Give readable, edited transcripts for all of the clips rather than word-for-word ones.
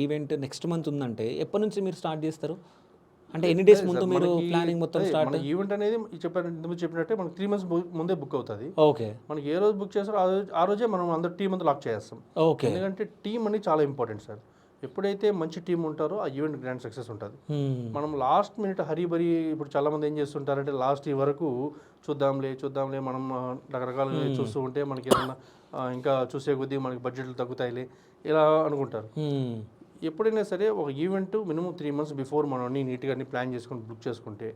Event next month ఉందంటే ఎప్పటి నుంచి మీరు స్టార్ట్ చేస్తారు? అంటే ఎన్ని డేస్ ముందు మీరు ప్లానింగ్ మొత్తం స్టార్ట్? మన ఈవెంట్ అనేది చెప్పారు ఇంతకుముందు చెప్పినట్టే మనకి 3 మంత్స్ ముందే బుక్ అవుతుంది. ఓకే. మనకి ఏ రోజు బుక్ చేస్తారో ఆ రోజే మనం అందరు టీం అంతా లాక్ చేస్తాం. ఓకే. ఎందుకంటే టీం అనేది చాలా ఇంపార్టెంట్ సార్. ఎప్పుడైతే మంచి టీం ఉంటారో ఆ ఈవెంట్ గ్రాండ్ సక్సెస్ ఉంటుంది. మనం లాస్ట్ మినిట్ హరీబరీ ఇప్పుడు చాలామంది ఏం చేస్తుంటారంటే లాస్ట్ ఈ వరకు చూద్దాంలే మనం రకరకాలుగా చూస్తూ ఉంటే మనకి ఏదన్నా ఇంకా చూసే కొద్దీ మనకి బడ్జెట్లు తగ్గుతాయిలే ఇలా అనుకుంటారు. ఎప్పుడైనా సరే ఒక ఈవెంట్ మినిమం 3 మంత్స్ బిఫోర్ మనం అన్ని నీట్గా అన్ని ప్లాన్ చేసుకుని బుక్ చేసుకుంటే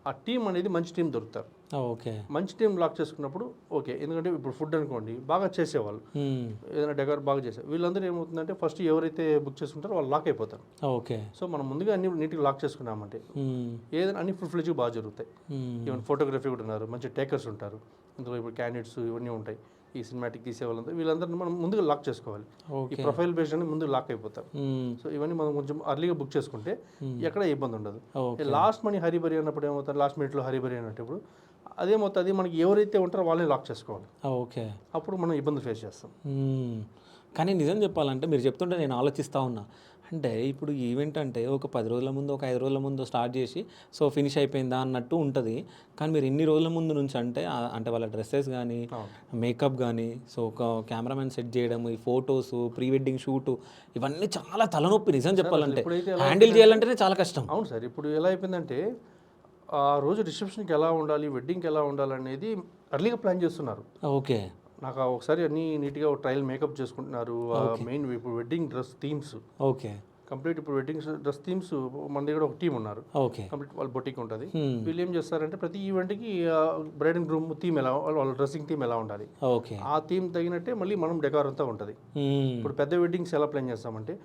ఆ టీం అనేది మంచి టీం దొరుకుతారు. ఓకే. మంచి టీం లాక్ చేసుకున్నప్పుడు ఓకే. ఎందుకంటే ఇప్పుడు ఫుడ్ అనుకోండి బాగా చేసేవాళ్ళు, ఏదైనా డెకర్ బాగా చేసేవాళ్ళు, వీళ్ళందరూ ఏమవుతుందంటే ఫస్ట్ ఎవరైతే బుక్ చేసుకుంటారో వాళ్ళు లాక్ అయిపోతారు. ఓకే. సో మనం ముందుగా అన్ని నీట్గా లాక్ చేసుకున్నామంటే ఏదైనా అన్ని ఫుల్ ఫ్లెడ్జ్గా బాగా జరుగుతాయి. ఈవెన్ ఫోటోగ్రఫీ కూడా ఉన్నారు, మంచి టేకర్స్ ఉంటారు ఇందులో. ఇప్పుడు క్యాండిడేట్స్ ఇవన్నీ ఉంటాయి, ఈ సినిమాటిక్ తీసే వాళ్ళంతా వీళ్ళందరినీ మనం ముందుగా లాక్ చేసుకోవాలి. ఈ ప్రొఫైల్ బేస్డ్ అని ముందు లాక్ అయిపోతారు. సో ఇవన్నీ మనం కొంచెం అర్లీగా బుక్ చేసుకుంటే ఎక్కడ ఇబ్బంది ఉండదు. లాస్ట్ మనీ హరీబరీ అన్నప్పుడు ఏమవుతారు, లాస్ట్ మినిట్లో హరీబరీ అన్నప్పుడు అదేమవుతుంది, అది మనకి ఎవరైతే ఉంటారో వాళ్ళని లాక్ చేసుకోవాలి. ఓకే. అప్పుడు మనం ఇబ్బంది ఫేస్ చేస్తాం. కానీ నిజం చెప్పాలంటే మీరు చెప్తుంటే నేను ఆలోచిస్తూ ఉన్నా. అంటే ఇప్పుడు ఈవెంట్ అంటే ఒక 10 రోజుల ముందు, ఒక 5 రోజుల ముందు స్టార్ట్ చేసి సో ఫినిష్ అయిపోయిందా అన్నట్టు ఉంటుంది. కానీ మీరు ఇన్ని రోజుల ముందు నుంచి అంటే వాళ్ళ డ్రెస్సెస్ కానీ, మేకప్ కానీ, సో ఒక కెమెరామెన్ సెట్ చేయడం, ఈ ఫొటోస్, ప్రీ వెడ్డింగ్ షూటు, ఇవన్నీ చాలా తలనొప్పి నిజం చెప్పాలంటే. హ్యాండిల్ చేయాలంటేనే చాలా కష్టం. అవును సార్. ఇప్పుడు ఎలా అయిపోయిందంటే ఆ రోజు రిసెప్షన్కి ఎలా ఉండాలి, వెడ్డింగ్కి ఎలా ఉండాలనేది అర్లీగా ప్లాన్ చేస్తున్నారు. ఓకే. నాకు ఒకసారి అన్ని నీట్గా ట్రయల్ మేకప్ చేసుకుంటున్నారు. మెయిన్ ఇప్పుడు wedding dress themes okay complete. ఇప్పుడు వెడ్డింగ్ డ్రెస్ థీమ్స్ మన దగ్గర ఒక టీం ఉన్నారు. ఓకే. కంప్లీట్ వాళ్ళ బొటిక్ ఉంటుంది. వీళ్ళు ఏం చేస్తారంటే ప్రతి ఈవెంట్కి బ్రైడ్ అండ్ గ్రూమ్ థీమ్ ఎలా, వాళ్ళ డ్రెస్సింగ్ థీమ్ ఎలా ఉండాలి, ఓకే, ఆ థీమ్ తగినట్టే మళ్ళీ మనం డెకార్ అంతా ఉంటుంది. ఇప్పుడు పెద్ద వెడ్డింగ్స్ ఎలా ప్లాన్ చేస్తామంటే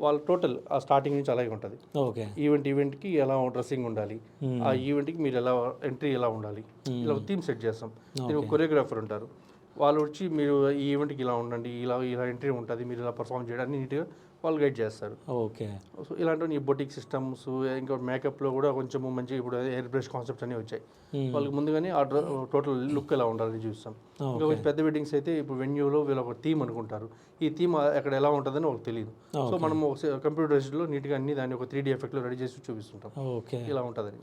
వాళ్ళ టోటల్ ఆ స్టార్టింగ్ నుంచి అలాగే ఉంటుంది. ఓకే. ఈవెంట్కి ఎలా డ్రెస్సింగ్ ఉండాలి, ఆ ఈవెంట్కి మీరు ఎలా ఎంట్రీ ఎలా ఉండాలి, ఇలా థీమ్ సెట్ చేస్తాం. దీనికి కొరియోగ్రాఫర్ ఉంటారు. వాళ్ళు వచ్చి మీరు ఈ ఈవెంట్కి ఇలా ఉండండి, ఇలా ఎంట్రీ ఉంటుంది, మీరు ఇలా పర్ఫామ్ చేయడానికి నీట్గా వాళ్ళు గైడ్ చేస్తారు. ఓకే. సో ఇలాంటివి ఈ బొటిక్ సిస్టమ్స్, ఇంకా మేకప్లో కూడా కొంచెం మంచి ఇప్పుడు ఎయిర్ బ్రష్ కాన్సెప్ట్స్ అన్నీ వచ్చాయి. వాళ్ళకి ముందుగానే ఆ టోటల్ లుక్ ఎలా ఉండాలని చూస్తాం. ఇంకా కొంచెం పెద్ద వెడ్డింగ్స్ అయితే ఇప్పుడు వెన్యూలో వీళ్ళు ఒక థీమ్ అనుకుంటారు, ఈ థీమ్ అక్కడ ఎలా ఉంటుందని వాళ్ళకి తెలియదు. సో మనం కంప్యూటరైజ్డ్లో నీట్గా అన్ని దాన్ని ఒక 3D ఎఫెక్ట్లో రెడీ చేసి చూపిస్తుంటాం, ఇలా ఉంటుందని.